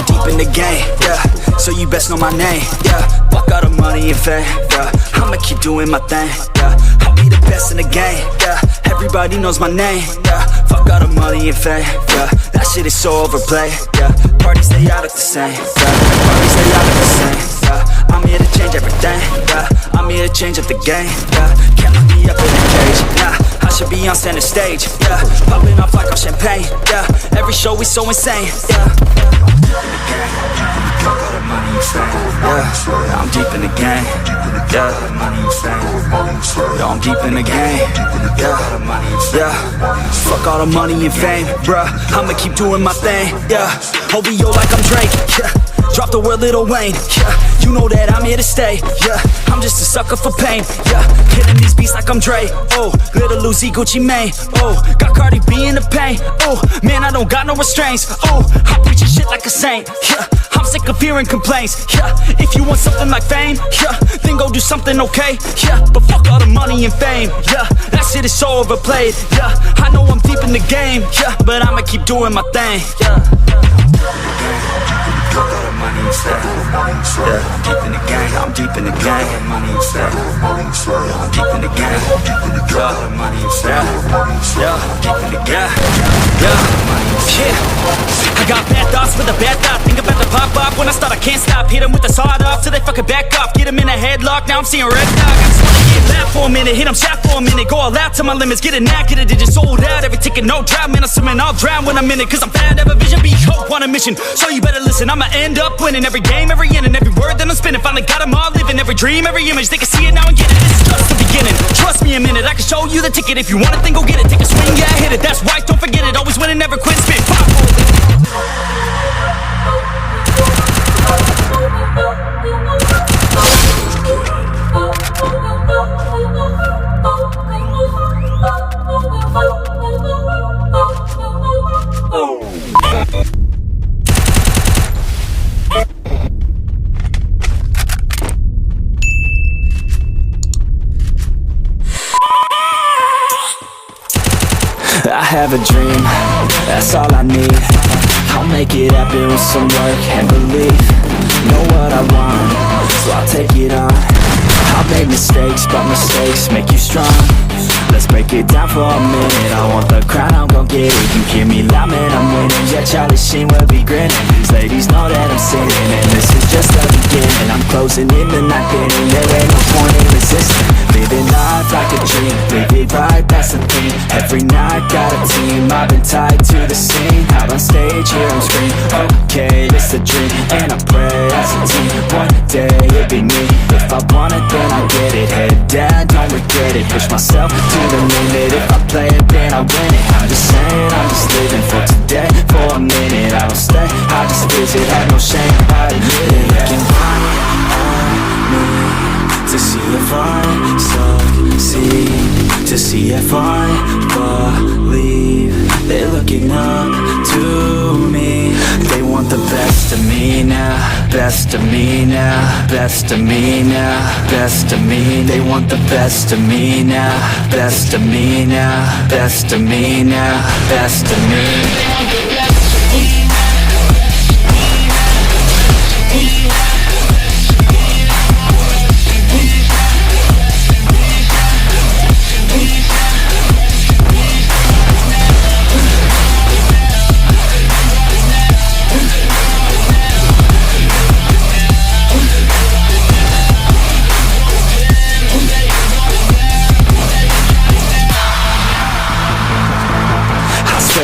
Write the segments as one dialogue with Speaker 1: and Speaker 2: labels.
Speaker 1: deep in the game, yeah. So you best know my name, yeah. Fuck all the money and fame, yeah. I'ma keep doing my thing, yeah. I'll be the best in the game, yeah. Everybody knows my name, yeah. Fuck all the money and fame, yeah. That shit is so overplayed, yeah. Parties they all look the same, yeah. Parties they all look the same, yeah. I'm here to change everything, yeah. I'm here to change up the game, yeah. Can't lock me up in a cage, nah. I should be on center stage, yeah. Popping off like I'm champagne, yeah. Every show is so insane, yeah. Yeah, I'm deep in the game. Yeah, I'm deep in the game. Yeah, fuck all the money and fame, bruh. I'ma keep doing my thing. Yeah, OVO like I'm Drake. Yeah, drop the word Lil Wayne. Yeah, you know that I'm here to stay. Yeah, I'm just a sucker for pain. Yeah, hitting these beats like I'm Dre. Oh, Little Uzi, Gucci Mane. Oh, got Cardi B in the pain. Oh, man, I don't got no restraints. Oh, I'm preaching shit like a saint. Yeah, I'm sick of hearing complaints. Yeah, if you want something like fame, yeah, then go do something okay. Yeah, but fuck all the money and fame. Yeah, that shit is so overplayed. Yeah, I know I'm deep in the game. Yeah, but I'ma keep doing my thing. Yeah. Fuck all the money and fame. Yeah, I'm deep in the game. I'm deep in the game. Money and fame. Yeah, I'm deep in the game. Yeah, money and fame. Yeah, deep in the game. Yeah. I got bad thoughts with a bad thought. Think about the pop up when I start. I can't stop. Hit 'em with the sawed off till they fucking back off. Get 'em in a headlock. Now I'm seeing red dog. I just wanna get loud for a minute. Hit 'em shot for a minute. Go all out to my limits. Get a knack. Get a digit sold out. Every ticket no drought. Man, I'm swimming. I'll drown when I'm in it. Cause I'm bad. Have a vision. Be hope on a mission. So you better listen. I'ma end up winning every game, every inning, every word that I'm spinning. Finally got 'em all living. Every dream, every image. They can see it now and get it. This is just the beginning. Trust me a minute. I can show you the ticket. If you want it, then go get it. Take a swing. Yeah, hit it. That's right. Don't forget it. Always win and never quit. Spit. Pop. I have a dream, that's all I need. I'll make it happen with some work and belief. Know what I want, so I'll take it on. I've made mistakes, but mistakes make you strong. Let's break it down for a minute. I want the crown, I'm gon' get it. You hear me loud, man, I'm winning. Yeah, Charlie Sheen will be grinning. These ladies know that I'm sinning, and this is just the beginning. I'm closing in the night inning. There ain't no point in resisting. Living life like a dream, live it right, that's the thing. Every night got a team, I've been tied to the scene. Out on stage, here I'm screaming, okay, it's a dream. And I pray as a team, one day it'll be me. If I want it, then I'll get it. Head down, don't regret it. Push myself to the limit. If I play it, then I win it. I'm just saying, I'm just living for today. For a minute, I don't stay, I just visit. Have no shame, I admit it. Looking right at me to see if I succeed, to see if I believe. They're looking up to me. They want the best of me now, best of me now, best of me now, best of me. They want the best of me now, best of me now, best of me now, best of me.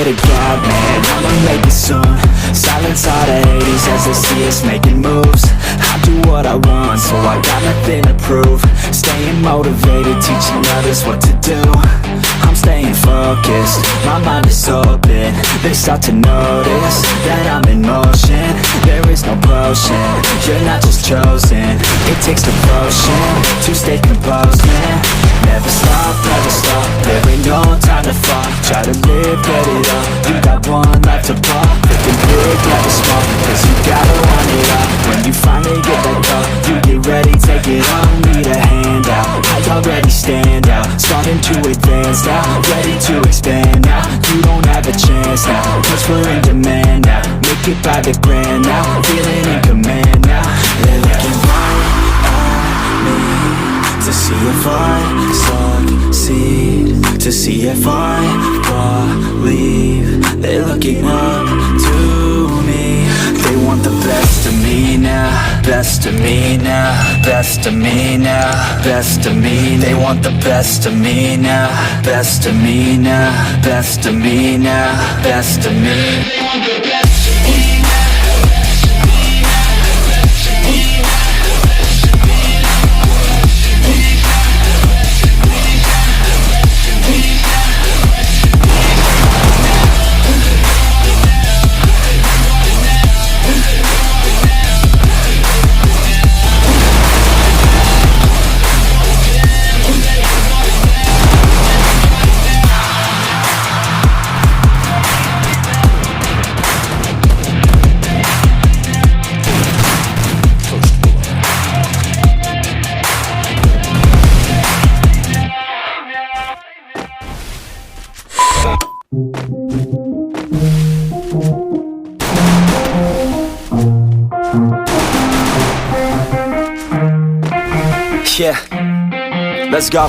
Speaker 1: To God, man, I'ma make it soon. Silence all the haters as they see us making moves. I do what I want, so I got nothing to prove. Staying motivated, teaching others what to do. I'm staying focused, my mind is open. They start to notice that I'm in motion. There is no potion, you're not just chosen. It takes devotion to stay composed, man. Never stop, there ain't no time to fall. Try to live, get it up, you got one life to pop. Thinking big, never small, cause you gotta want it all. When you finally get that call, you get ready, take it on. Need a handout, I already stand out. Starting to advance now, ready to expand now. You don't have a chance now, cause we're in demand now. Make it by the grand now, now, feeling in command now. They're looking right at me to see if I succeed, to see if I believe. They're looking up to me. They want the best of me now, best of me now, best of me now, best of me. They want the best of me now, best of me now, best of me now, best of me. They want the best of me now. Yeah, let's go.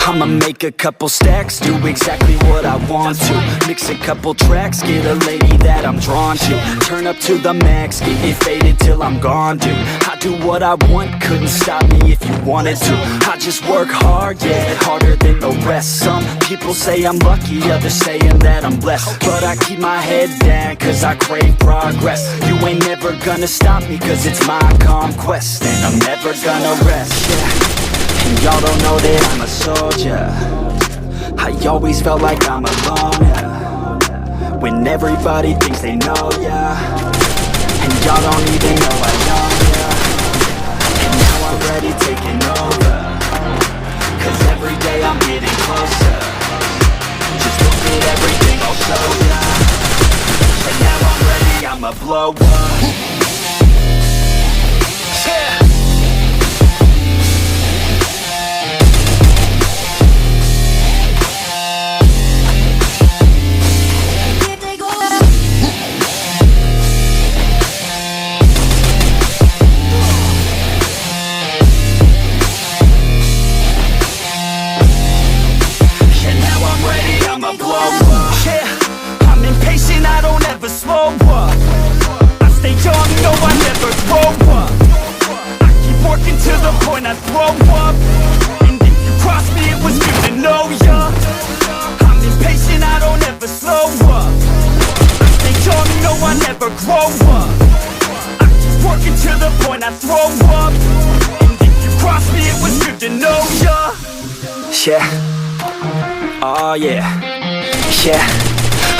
Speaker 1: I'ma make a couple stacks, do exactly what I want to. Mix a couple tracks, get a lady that I'm drawn to. Turn up to the max, get it faded till I'm gone, dude. I do what I want, couldn't stop me if you wanted to. I just work hard, yeah, harder than the rest. Some people say I'm lucky, others saying that I'm blessed. But I keep my head down, cause I crave progress. You ain't never gonna stop me, cause it's my conquest. And I'm never gonna rest, yeah. And y'all don't know that I'm a soldier. I always felt like I'm alone, yeah. When everybody thinks they know, yeah. And y'all don't even know I know, yeah. And now I'm ready taking over, cause every day I'm getting closer. Just look at everything I'll show ya. And now I'm ready, I'ma blow up. Yeah. I throw up, and if you cross me it was good to know ya. I'm impatient, I don't ever slow up. I stay young, no I never grow up. I keep working to the point I throw up, and if you cross me it was good to know ya. Yeah, oh yeah, yeah.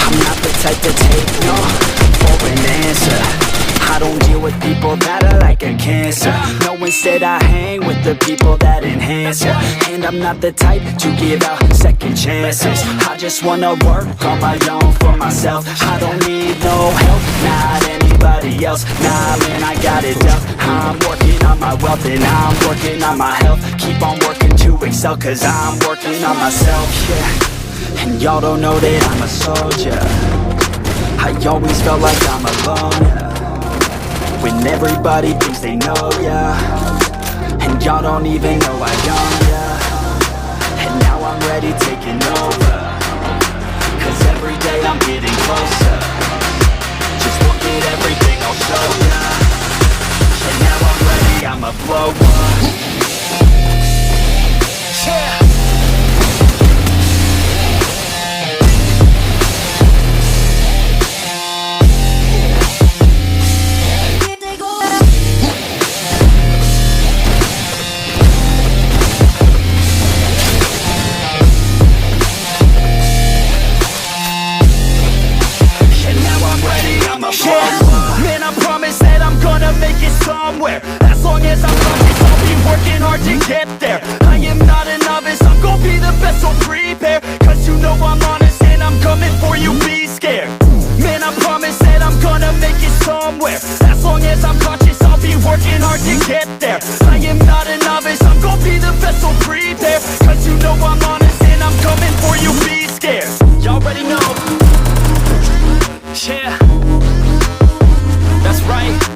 Speaker 1: I'm not the type to take no for an answer. I don't deal with people that are like a cancer. No, instead I hang with the people that enhance ya. And I'm not the type to give out second chances. I just wanna work on my own for myself. I don't need no help, not anybody else. Nah man, I got it up. I'm working on my wealth and I'm working on my health. Keep on working to excel, cause I'm working on myself, yeah. And y'all don't know that I'm a soldier. I always felt like I'm alone, yeah. When everybody thinks they know ya, and y'all don't even know I own ya. And now I'm ready taking over, cause every day I'm getting closer. Just look at everything I'll show ya. And now I'm ready, I'ma blow up. Yeah. Man, I promise that I'm gonna make it somewhere. As long as I'm focused, I'll be working hard to get there. I am not a novice, I'm gonna be the best, so prepare. Cause you know I'm honest and I'm coming for you, be scared. Man, I promise that I'm gonna make it somewhere. As long as I'm conscious, I'll be working hard to get there. I am not a novice, I'm gonna be the best, so prepare. Cause you know I'm honest and I'm coming for you, be scared. Y'all already know. Yeah, that's right.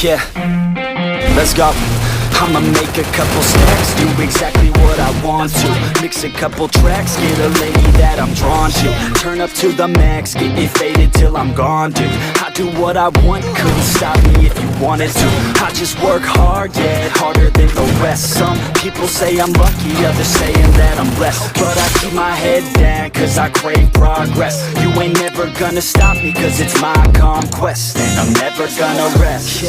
Speaker 1: Yeah, let's go. I'ma make a couple stacks, do exactly what I want to. Mix a couple tracks, get a lady that I'm drawn to. Turn up to the max, get it faded till I'm gone, dude. I do what I want, couldn't stop me if you wanted to. I just work hard, yeah, harder than the rest. Some people say I'm lucky, others saying that I'm blessed. But I keep my head down, cause I crave progress. You ain't never gonna stop me, cause it's my conquest. And I'm never gonna rest.